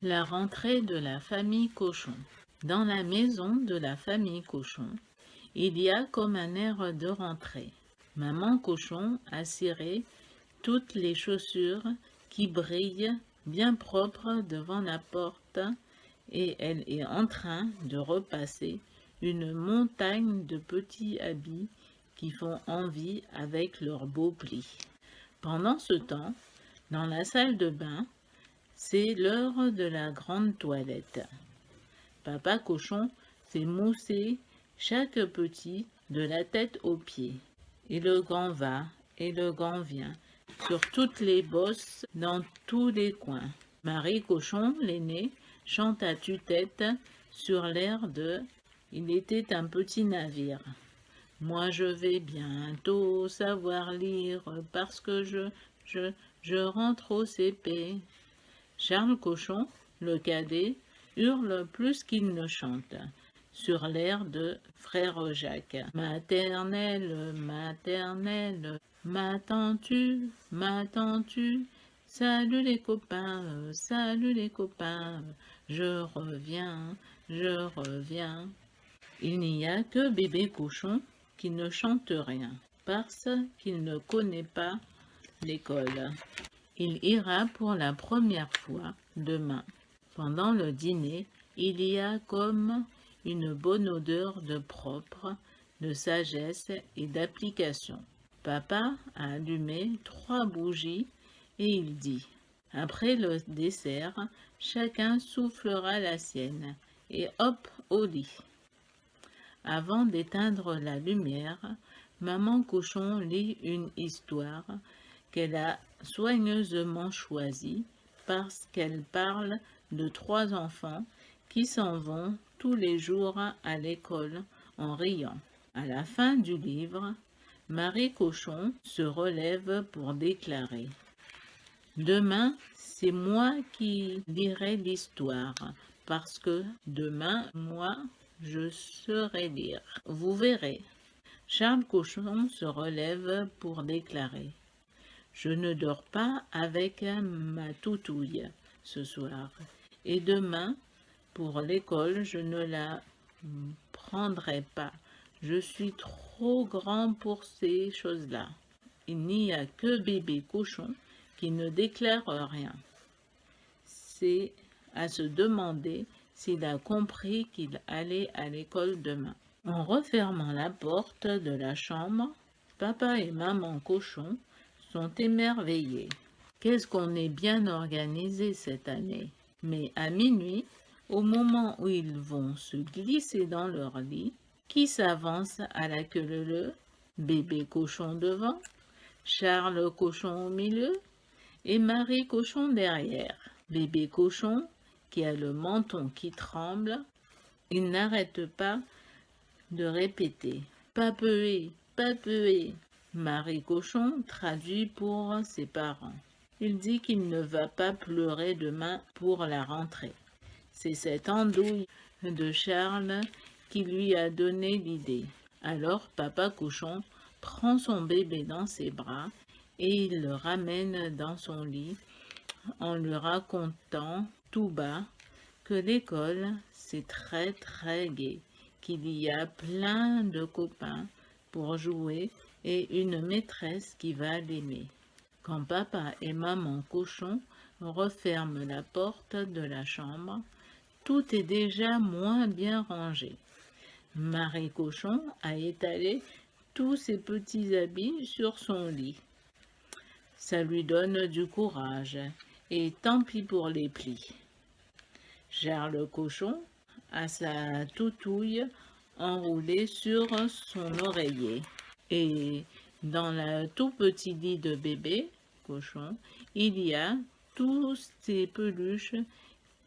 La rentrée de la famille Cochon. Dans la maison de la famille Cochon, il y a comme un air de rentrée. Maman Cochon a ciré toutes les chaussures qui brillent bien propres devant la porte et elle est en train de repasser une montagne de petits habits qui font envie avec leurs beaux plis. Pendant ce temps, dans la salle de bain, c'est l'heure de la grande toilette. Papa Cochon fait mousser chaque petit de la tête aux pieds. Et le grand va et le grand vient sur toutes les bosses dans tous les coins. Marie Cochon, l'aînée, chante à tue-tête sur l'air de Il était un petit navire. Moi je vais bientôt savoir lire parce que je rentre au CP. Charles Cochon, le cadet, hurle plus qu'il ne chante, sur l'air de Frère Jacques. Maternelle, maternelle, m'attends-tu, m'attends-tu? Salut les copains, je reviens, je reviens. Il n'y a que bébé cochon qui ne chante rien, parce qu'il ne connaît pas l'école. Il ira pour la première fois demain. Pendant le dîner, il y a comme une bonne odeur de propre, de sagesse et d'application. Papa a allumé 3 bougies et il dit après le dessert, chacun soufflera la sienne et hop au lit. Avant d'éteindre la lumière, maman Cochon lit une histoire qu'elle a soigneusement choisie parce qu'elle parle de 3 enfants qui s'en vont tous les jours à l'école en riant. À la fin du livre, Marie Cochon se relève pour déclarer Demain, c'est moi qui lirai l'histoire, parce que demain, moi, je saurai lire. Vous verrez. Charles Cochon se relève pour déclarer Je ne dors pas avec ma toutouille ce soir, et demain, pour l'école, je ne la prendrai pas. Je suis trop grand pour ces choses-là. Il n'y a que bébé cochon qui ne déclare rien. C'est à se demander s'il a compris qu'il allait à l'école demain. En refermant la porte de la chambre, papa et maman cochon sont émerveillés. Qu'est-ce qu'on est bien organisé cette année. Mais à minuit, au moment où ils vont se glisser dans leur lit, qui s'avance à la queue leu, bébé cochon devant, Charles Cochon au milieu et Marie Cochon derrière. Bébé Cochon, qui a le menton qui tremble, il n'arrête pas de répéter « Papeué, papeué ». Marie Cochon traduit pour ses parents. Il dit qu'il ne va pas pleurer demain pour la rentrée. C'est cette andouille de Charles qui lui a donné l'idée. Alors papa Cochon prend son bébé dans ses bras et il le ramène dans son lit en lui racontant tout bas que l'école c'est très très gai, qu'il y a plein de copains pour jouer et une maîtresse qui va l'aimer. Quand papa et maman Cochon referment la porte de la chambre, tout est déjà moins bien rangé. Marie Cochon a étalé tous ses petits habits sur son lit. Ça lui donne du courage, et tant pis pour les plis. Charles Cochon a sa toutouille enroulée sur son oreiller. Et dans le tout petit lit de bébé cochon, il y a tous ces peluches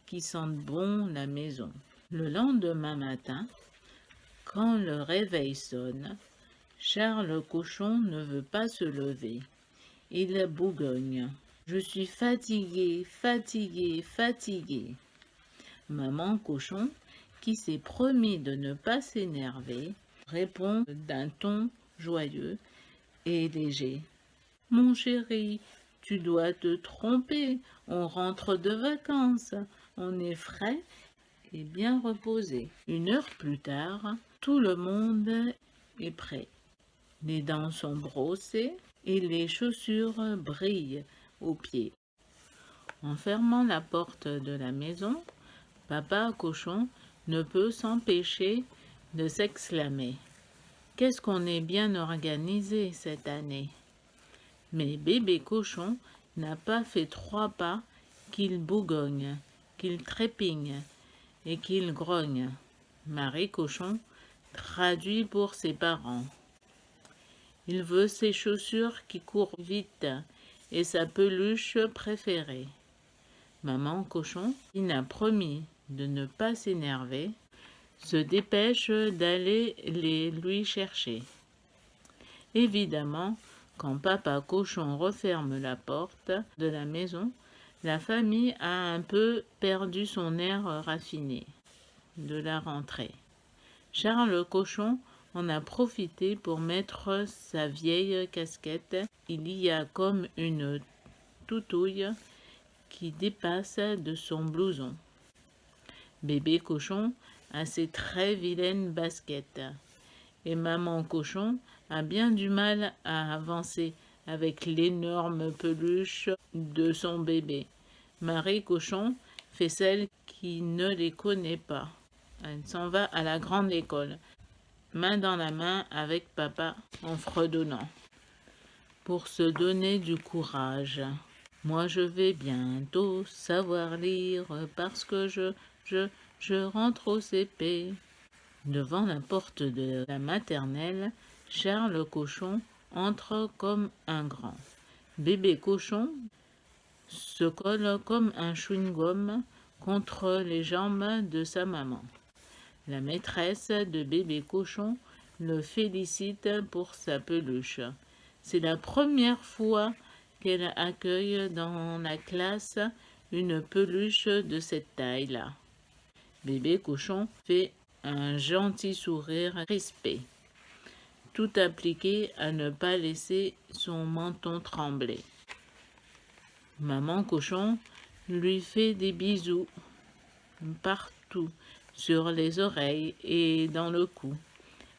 qui sentent bon la maison. Le lendemain matin, quand le réveil sonne, Charles Cochon ne veut pas se lever. Il bougogne. Je suis fatigué, fatigué, fatigué. Maman Cochon, qui s'est promis de ne pas s'énerver, répond d'un ton joyeux et léger. Mon chéri, tu dois te tromper, on rentre de vacances. On est frais et bien reposé. 1 heure plus tard, tout le monde est prêt. Les dents sont brossées et les chaussures brillent aux pieds. En fermant la porte de la maison, Papa Cochon ne peut s'empêcher de s'exclamer. Qu'est-ce qu'on est bien organisé cette année! Mais Bébé Cochon n'a pas fait 3 pas qu'il bougogne, qu'il trépigne et qu'il grogne. Marie Cochon traduit pour ses parents. Il veut ses chaussures qui courent vite et sa peluche préférée. Maman Cochon, qui n'a promis de ne pas s'énerver, se dépêche d'aller les lui chercher. Évidemment, quand Papa Cochon referme la porte de la maison, la famille a un peu perdu son air raffiné de la rentrée. Charles Cochon en a profité pour mettre sa vieille casquette. Il y a comme une toutouille qui dépasse de son blouson. Bébé Cochon a ses très vilaines baskets. Et Maman Cochon a bien du mal à avancer avec l'énorme peluche de son bébé. Marie Cochon fait celle qui ne les connaît pas. Elle s'en va à la grande école, main dans la main avec papa en fredonnant, pour se donner du courage. Moi je vais bientôt savoir lire parce que je rentre au CP. Devant la porte de la maternelle, Charles Cochon entre comme un grand. Bébé Cochon se colle comme un chewing-gum contre les jambes de sa maman. La maîtresse de Bébé Cochon le félicite pour sa peluche. C'est la première fois qu'elle accueille dans la classe une peluche de cette taille-là. Bébé Cochon fait un gentil sourire crispé, tout appliqué à ne pas laisser son menton trembler. Maman Cochon lui fait des bisous partout, sur les oreilles et dans le cou,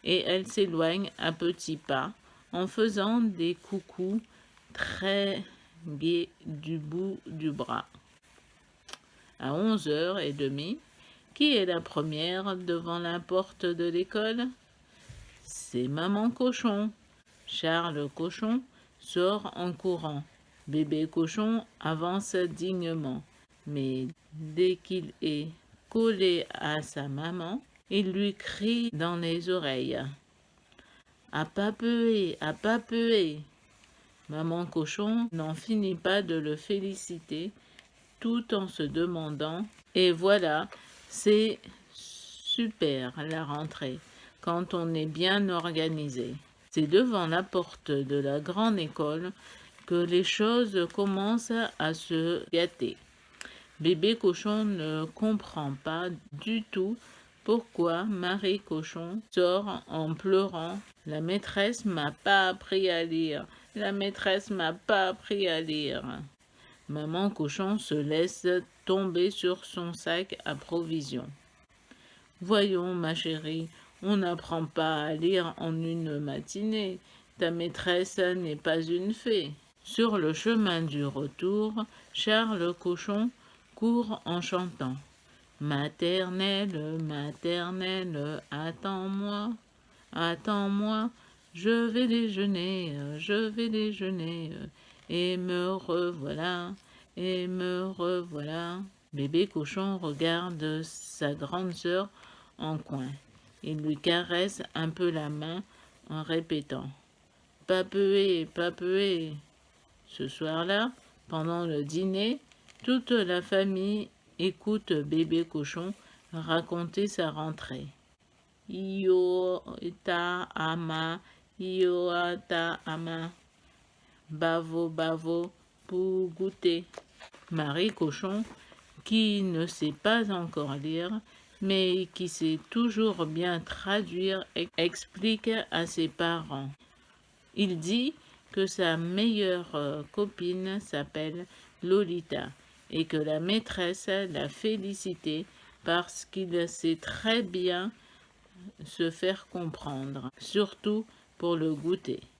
et elle s'éloigne à petits pas en faisant des coucous très gais du bout du bras. À 11h30, qui est la première devant la porte de l'école? C'est Maman Cochon. Charles Cochon sort en courant. Bébé Cochon avance dignement, mais dès qu'il est collé à sa maman, il lui crie dans les oreilles. À pas peuer, à pas peuer. Maman Cochon n'en finit pas de le féliciter, tout en se demandant, et voilà, c'est super la rentrée, quand on est bien organisé. C'est devant la porte de la grande école que les choses commencent à se gâter. Bébé Cochon ne comprend pas du tout pourquoi Marie Cochon sort en pleurant. La maîtresse m'a pas appris à lire. La maîtresse m'a pas appris à lire. Maman Cochon se laisse tomber sur son sac à provisions. Voyons, ma chérie, on n'apprend pas à lire en une matinée. Ta maîtresse n'est pas une fée. Sur le chemin du retour, Charles Cochon court en chantant. Maternelle, maternelle, attends-moi, attends-moi, je vais déjeuner, et me revoilà, et me revoilà. Bébé Cochon regarde sa grande sœur en coin. Il lui caresse un peu la main en répétant « Papeué, papeué ». Ce soir-là, pendant le dîner, toute la famille écoute Bébé Cochon raconter sa rentrée. Io ta ama, io ta ama. Bavo, bavo, pour goûter. Marie Cochon, qui ne sait pas encore lire, mais qui sait toujours bien traduire, explique à ses parents. Il dit que sa meilleure copine s'appelle Lolita et que la maîtresse l'a félicité parce qu'il sait très bien se faire comprendre, surtout pour le goûter.